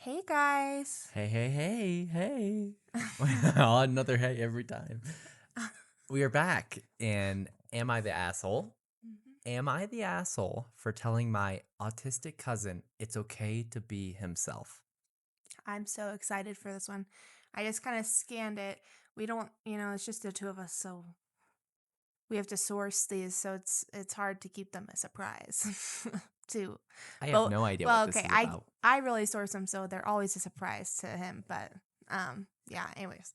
Hey guys. Hey, hey, hey, hey. Oh, another hey every time. We are back. And am I the asshole? Mhm. Am I the asshole for telling my autistic cousin it's okay to be himself? I'm so excited for this one. I just kind of scanned it. We don't, it's just the two of us, so we have to source these, so it's hard to keep them a surprise. Too. I have But no idea what well, this okay. is I about. I really source them, so they're always a surprise to him, but yeah, anyways.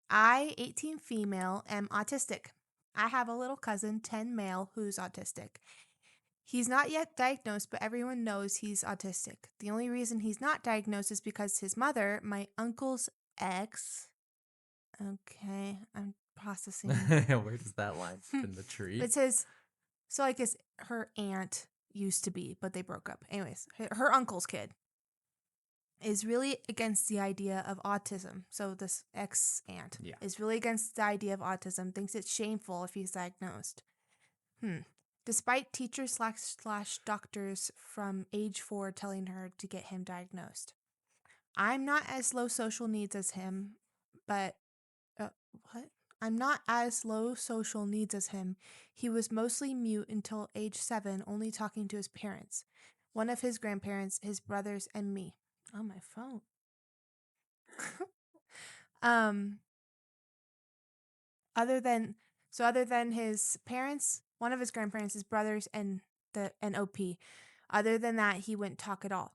I, 18 female, am autistic. I have a little cousin, 10 male, who's autistic. He's not yet diagnosed, but everyone knows he's autistic. The only reason he's not diagnosed is because his mother, my uncle's ex, okay, I'm processing. Where does that line fit in the tree? It says, so I guess her aunt used to be, but they broke up. Anyways, her uncle's kid is really against the idea of autism. So this ex aunt Yeah. is really against the idea of autism, thinks it's shameful if he's diagnosed. Hmm. Despite teachers slash doctors from age 4 telling her to get him diagnosed. I'm not as low social needs as him, but uh, what? I'm not as low social needs as him. He was mostly mute until age 7, only talking to his parents, one of his grandparents, his brothers, and me. On my phone. um, other than other than his parents, one of his grandparents, his brothers, and the OP. Other than that, he wouldn't talk at all.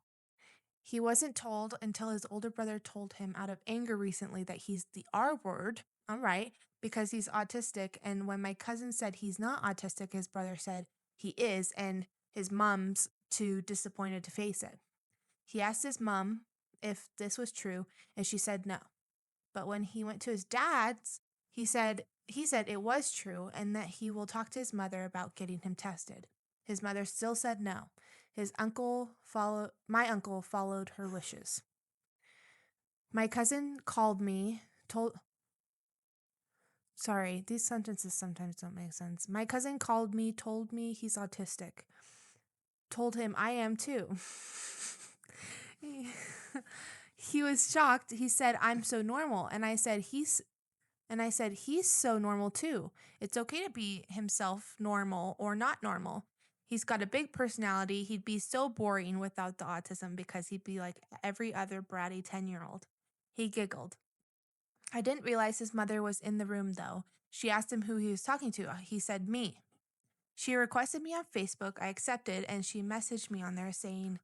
He wasn't told until his older brother told him out of anger recently that he's the R word. All right, because he's autistic. And when my cousin said he's not autistic, his brother said he is, and his mom's too disappointed to face it. He asked his mom if this was true, and she said no. But when he went to his dad's, he said it was true and that he will talk to his mother about getting him tested. His mother still said no. My uncle followed her wishes. My cousin called me, told Sorry, these sentences sometimes don't make sense. My cousin called me, told me he's autistic. Told him I am too. He was shocked. He said I'm so normal, and I said, he's so normal too. It's okay to be himself, normal or not normal. He's got a big personality. He'd be so boring without the autism because he'd be like every other bratty 10-year-old. He giggled. I didn't realize his mother was in the room though. She asked him who he was talking to. He said, me. She requested me on Facebook. I accepted, and she messaged me on there saying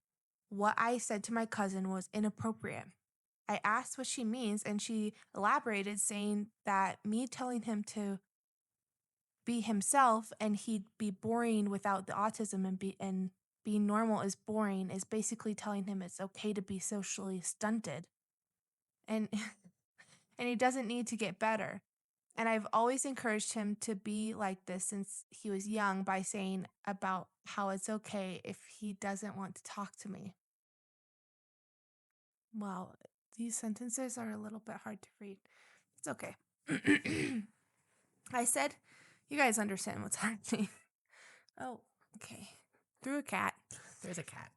what I said to my cousin was inappropriate. I asked what she means, and she elaborated, saying that me telling him to be himself and he'd be boring without the autism and being normal is boring is basically telling him it's okay to be socially stunted and and he doesn't need to get better. And I've always encouraged him to be like this since he was young by saying about how it's okay if he doesn't want to talk to me. Wow, these sentences are a little bit hard to read. It's okay. I said, you guys understand what's happening. Oh, okay. Through a cat. There's a cat.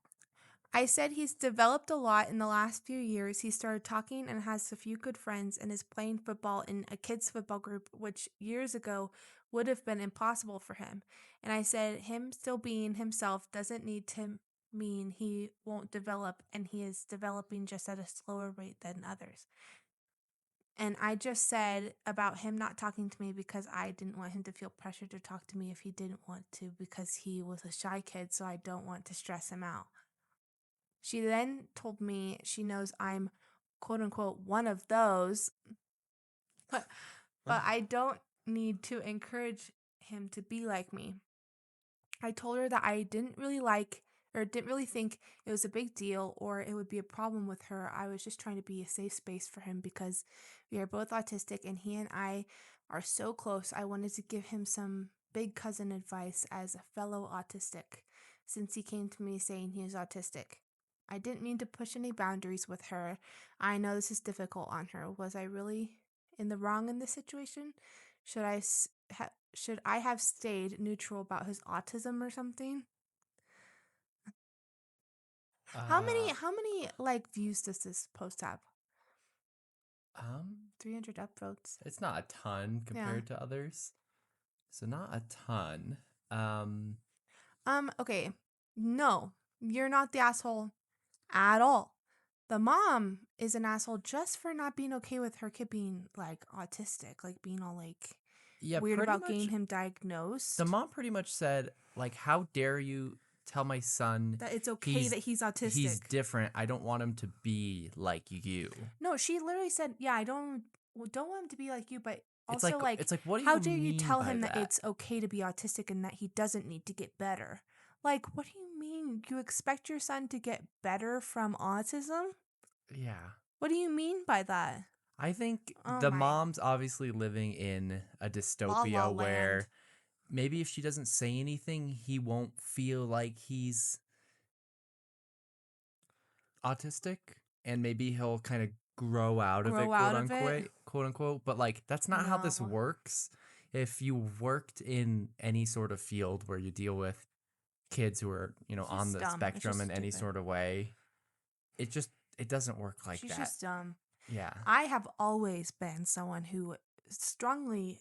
I said he's developed a lot in the last few years. He started talking and has a few good friends and is playing football in a kids' football group, which years ago would have been impossible for him. And I said him still being himself doesn't need to mean he won't develop, and he is developing just at a slower rate than others. And I just said about him not talking to me because I didn't want him to feel pressure to talk to me if he didn't want to because he was a shy kid, so I don't want to stress him out. She then told me she knows I'm quote unquote one of those, but I don't need to encourage him to be like me. I told her that I didn't really think it was a big deal or it would be a problem with her. I was just trying to be a safe space for him because we are both autistic and he and I are so close. I wanted to give him some big cousin advice as a fellow autistic since he came to me saying he was autistic. I didn't mean to push any boundaries with her. I know this is difficult on her. Was I really in the wrong in this situation? Should I should I have stayed neutral about his autism or something? How many Uh, how many like views does this post have? um, 300 upvotes. it's not a ton Yeah. compared to others, so not a ton. Um, Okay. No, you're not the asshole at all. The mom is an asshole just for not being okay with her kid being like autistic, like being all like yeah, weird pretty about getting much. him The diagnosed. mom pretty much said, like, "How dare you tell my son That it's okay he's that he's he's autistic. different? I don't want him to be like you." No, she literally said, "Yeah, I don't want him to be like you, but It's also like like it's like, what do how you dare you mean tell by him that that? it's okay to be autistic and that he doesn't need to get better?" Like, what do you mean? You expect your son to get better from autism? Yeah. What do you mean by that? I think Oh the my, mom's obviously living in a la la dystopia land. where maybe if she doesn't say anything, he won't feel like he's autistic, and maybe he'll kind of grow out of it, Grow out of it? quote unquote. But like, that's not how this No. works. If you worked in any sort of field where you deal with kids who are, She's on just the dumb. It's spectrum just in any stupid. sort of way, it just it doesn't work like She's that. just dumb. Yeah. I have always been someone who strongly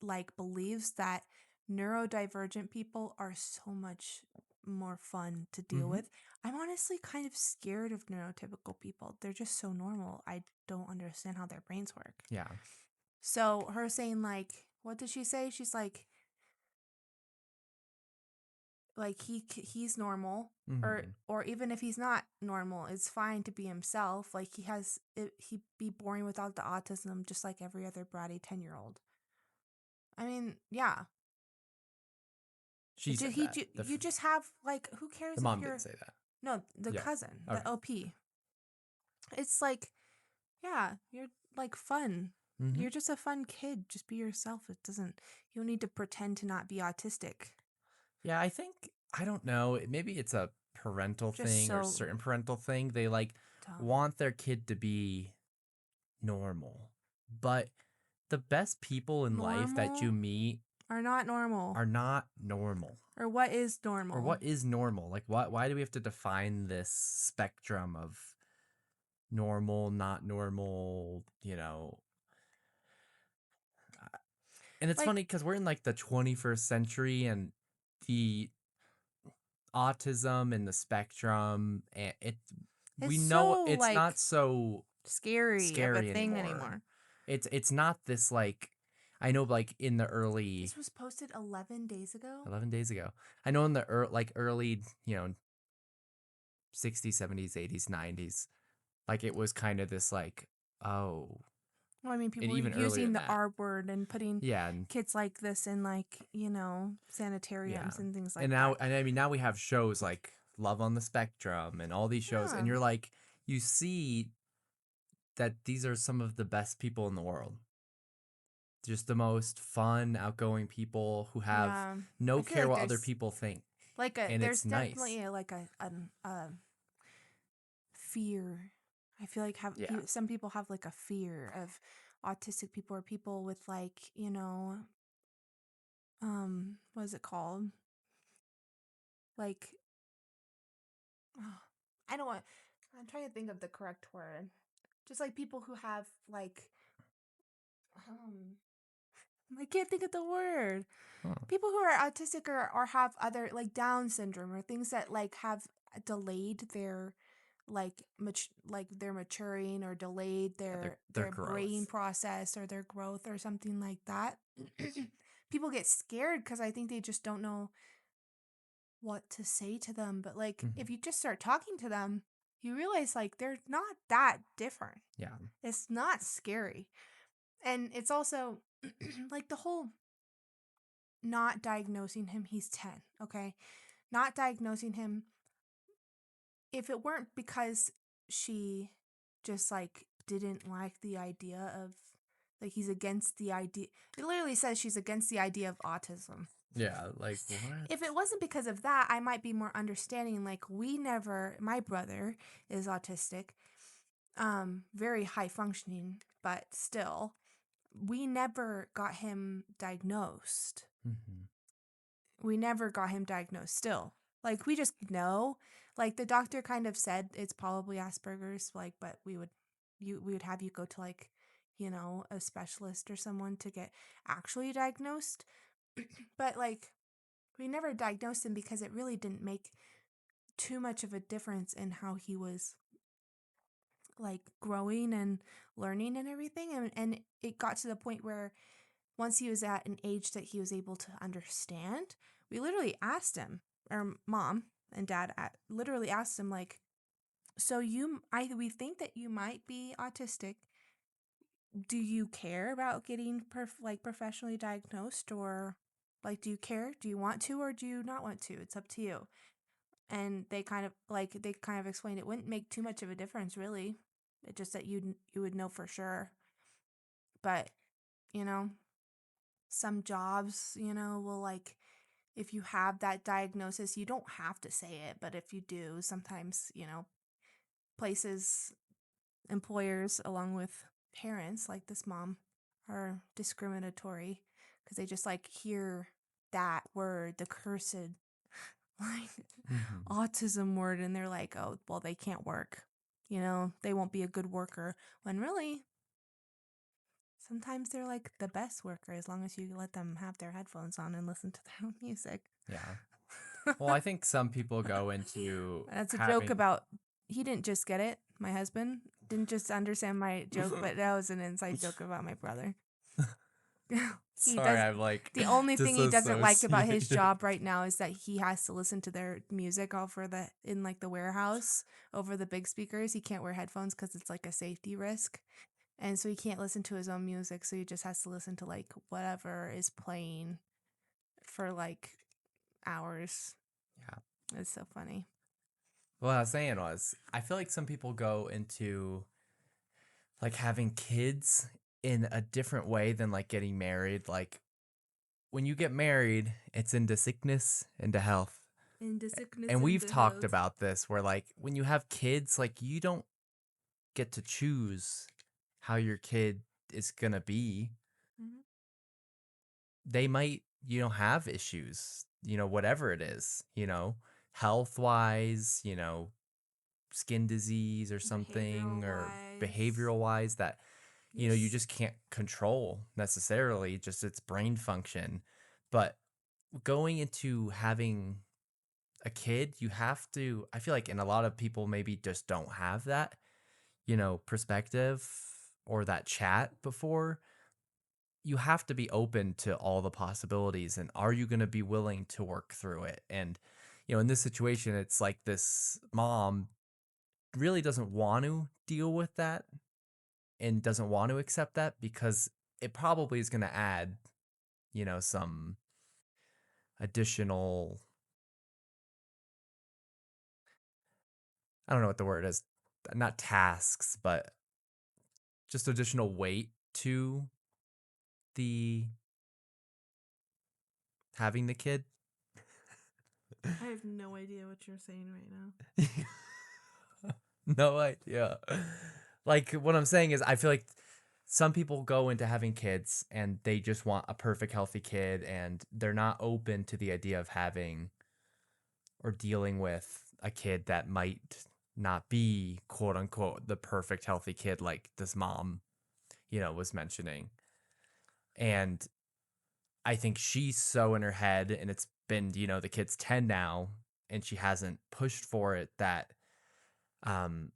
like believes that neurodivergent people are so much more fun to deal Mm-hmm. with. I'm honestly kind of scared of neurotypical people. They're just so normal. I don't understand how their brains work. Yeah. So her saying like, what did she say? She's like he's normal, Mm-hmm. or even if he's not normal, it's fine to be himself. Like he'd be boring without the autism, just like every other bratty 10-year-old. I mean, yeah. She said He that. you just have like who The cares if mom didn't you're say that. no the Yeah. cousin Okay. the OP. It's like yeah you're like fun. Mm-hmm. You're just a fun kid. Just be yourself. It doesn't. You don't need to pretend to not be autistic. Yeah, I think I don't know. Maybe it's a parental Just thing or so certain parental thing. They like dumb. want their kid to be normal. But the best people in life that Normal you meet or not normal, are not normal. or what is Or normal? what is normal? Like why do we have to define this spectrum of normal, not normal, And it's Like funny cuz we're in like the 21st century and the autism and the spectrum and it's we know so it's like not so scary of a scary thing anymore. anymore. It's not this like I know like in the early This was posted 11 days ago. 11 days ago. I know in the early, 60s, 70s, 80s, 90s, like it was kind of this like oh, Well, I mean, and people were even earlier using than the that. R word and putting Yeah, and kids like this in like, yeah. sanitariums and things And like now that. and I mean now we have shows like Love on the Spectrum and all these shows and Yeah. you're like you see that these are some of the best people in the world. Just the most fun, outgoing people who have Yeah. I no feel care like what other people think. And there's it's nice. definitely a fear. I feel like Yeah. some people have like a fear of autistic people or people with like, what is it called? Like, oh, I don't want, I'm trying to think of the correct word. Just like people who have like, um, I can't think of the word. Huh. People who are autistic or have other like Down syndrome or things that like have delayed their like their maturing or delayed Yeah, their their brain growth. process or their growth or something like that. People get scared because I think they just don't know what to say to them. But like Mhm. if you just start talking to them, you realize like they're not that different. Yeah. It's not scary. And it's also like the whole not diagnosing him, he's 10, okay? Not diagnosing him, if it weren't because she just like didn't like the idea of like he's against the idea. It literally says she's against the idea of autism. Yeah, like what? If it wasn't because of that, I might be more understanding. Like my brother is autistic, very high functioning, but still, we never got him diagnosed. Hmm. We never got him diagnosed still. Like, we just know. Like, the doctor kind of said it's probably Asperger's, like, but we would have you go to, like, a specialist or someone to get actually diagnosed. But, like, we never diagnosed him because it really didn't make too much of a difference in how he was, like, growing and learning and everything. And it got to the point where once he was at an age that he was able to understand, we literally asked him, or mom and dad literally asked him, like, so we think that you might be autistic. Do you care about getting like professionally diagnosed, or like, do you care? Do you want to, or do you not want to? It's up to you. And they kind of explained it wouldn't make too much of a difference, really. It just that you would know for sure. But you know, some jobs, will, like, if you have that diagnosis, you don't have to say it, but if you do, sometimes, places, employers, along with parents, like this mom, are discriminatory because they just like hear that word, the cursed, like, Mhm. autism word, and they're like, oh, well, they can't work. They won't be a good worker. When really, sometimes they're like the best worker as long as you let them have their headphones on and listen to their own music. Yeah. Well, I think some people go into That's a joke having. about he didn't just get it. My husband didn't just understand my joke, but that was an inside joke about my brother. He Sorry, does I'm like the only thing he doesn't like about his disassociated. job right now is that he has to listen to their music over the in like the warehouse over the big speakers. He can't wear headphones because it's like a safety risk. And so he can't listen to his own music, so he just has to listen to like whatever is playing for like hours. Yeah. It's so funny. What I was saying was, I feel like some people go into like having kids in a different way than like getting married. Like when you get married, it's into sickness, into health. Into sickness, And we've into talked health. about this where like when you have kids, like you don't get to choose how your kid is going to be. Mm-hmm. They might, have issues, whatever it is, health wise, skin disease or something, Behavioral or wise. behavioral wise that, you Yes. just can't control necessarily, just its brain function. But going into having a kid, you have to, I feel like, and a lot of people maybe just don't have that, perspective or that chat before. You have to be open to all the possibilities, and are you going to be willing to work through it? And in this situation, it's like this mom really doesn't want to deal with that and doesn't want to accept that because it probably is going to add some additional, I don't know what the word is, not tasks, but just additional weight to the having the kid. I have no idea what you're saying right now. No idea. Like what I'm saying is I feel like some people go into having kids and they just want a perfect healthy kid and they're not open to the idea of having or dealing with a kid that might not be quote unquote the perfect healthy kid like this mom, was mentioning. And I think she's so in her head and it's been, the kid's 10 now and she hasn't pushed for it that um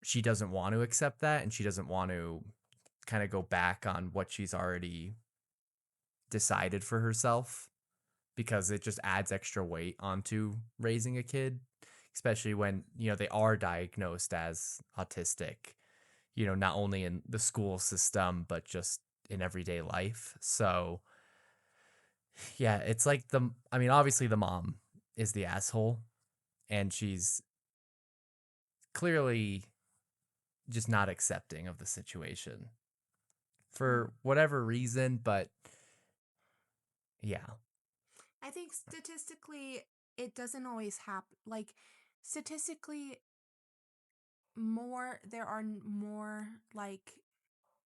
she doesn't want to accept that and she doesn't want to kind of go back on what she's already decided for herself because it just adds extra weight onto raising a kid, especially when, they are diagnosed as autistic, not only in the school system, but just in everyday life. So, yeah, it's like I mean, obviously the mom is the asshole and she's clearly just not accepting of the situation Yeah. for whatever reason, but yeah. I think statistically, it doesn't always happen. Like, statistically, there are more, like,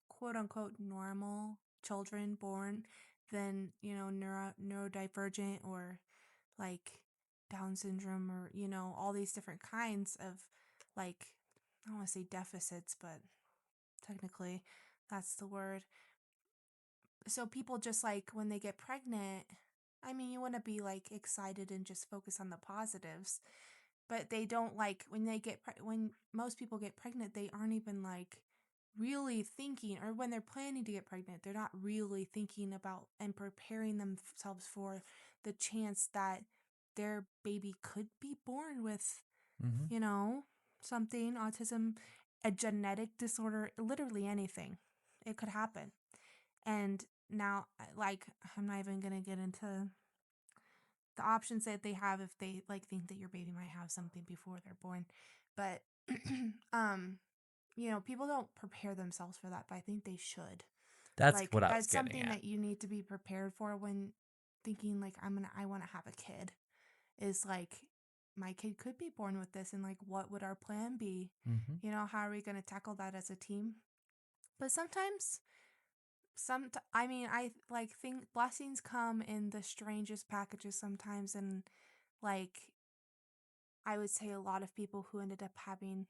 quote unquote, normal children born than, neurodivergent or like Down syndrome or, all these different kinds of like, I don't want to say deficits, but technically that's the word. So people just like when they get pregnant, I mean, you want to be like excited and just focus on the positives, but they don't like when when most people get pregnant, they aren't even like really thinking, or when they're planning to get pregnant, they're not really thinking about and preparing themselves for the chance that their baby could be born with, Mhm. you know, something, autism, a genetic disorder, literally anything. It could happen. And now, like, I'm not even going to get into the options that they have if they like think that your baby might have something before they're born. But um people don't prepare themselves for that, but I think they should. That's Like what I was that's getting something at. that you need to be prepared for when thinking like I want to have a kid. Is like my kid could be born with this, and like what would our plan be? Mhm. How are we going to tackle that as a team? But sometimes I mean, I like think blessings come in the strangest packages sometimes, and like I would say a lot of people who ended up having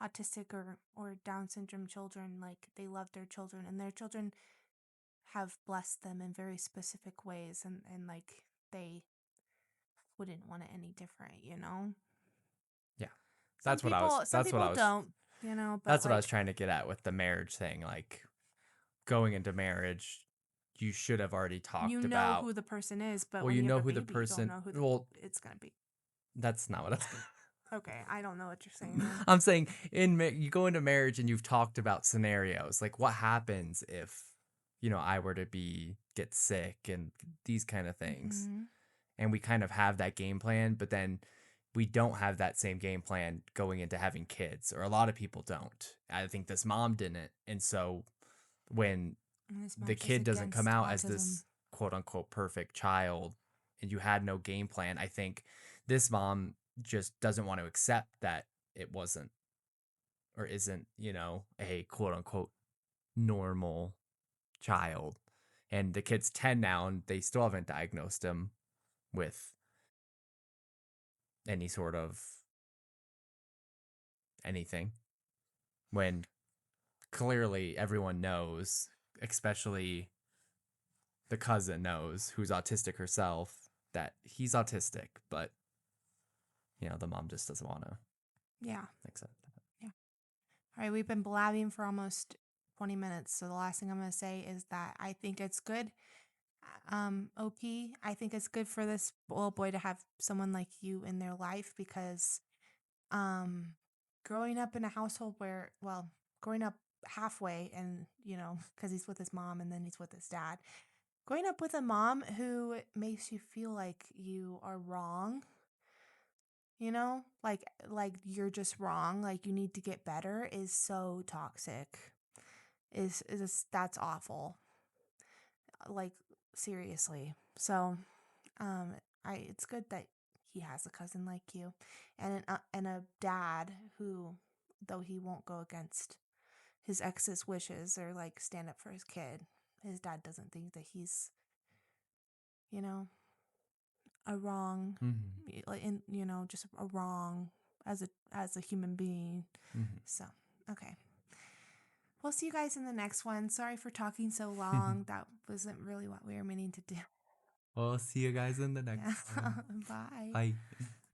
autistic or Down syndrome children, like they love their children, and their children have blessed them in very specific ways, and like they wouldn't want it any different. Yeah. Some people some That's what people I was don't, but that's what I was like trying to get at with the marriage thing. Like going into marriage, you should have already you talked know about, who the person is, but well, when you you have know a who the baby, you don't person, know who well, it's going to be. that's not what Okay, I don't know what you're saying then. I'm saying. You go into marriage and you've talked about scenarios like what happens if, I were to get sick and these kind of things. Mhm. And we kind of have that game plan, but then we don't have that same game plan going into having kids, or a lot of people don't. I think this mom didn't. And so when And this the mom's just kid doesn't come against out as autism. this quote unquote perfect child and you had no game plan, I think this mom just doesn't want to accept that it wasn't or isn't, a quote unquote normal child. And the kid's 10 now and they still haven't diagnosed him with any sort of anything when clearly everyone knows, especially the cousin knows who's autistic herself, that he's autistic, but the mom just doesn't want to Yeah. accept that. Yeah. All right, we've been blabbing for almost 20 minutes. So the last thing I'm going to say is that I think it's good. OP, I think it's good for this little boy to have someone like you in their life because um growing up in a household growing up halfway and, cuz he's with his mom and then he's with his dad. Growing up with a mom who makes you feel like you are wrong, like you're just wrong, like you need to get better is so toxic. Is That's awful. Like seriously. So, um I it's good that he has a cousin like you and a dad who, though he won't go against his ex's wishes or like stand up for his kid, his dad doesn't think that he's, you know, a wrong, Mm-hmm. like in just a wrong as a human being. So, okay. We'll see you guys in the next one. Sorry for talking so Mm-hmm. long. That wasn't really what we were meaning to do. We'll see you guys in the Yeah. next one. Bye. Bye.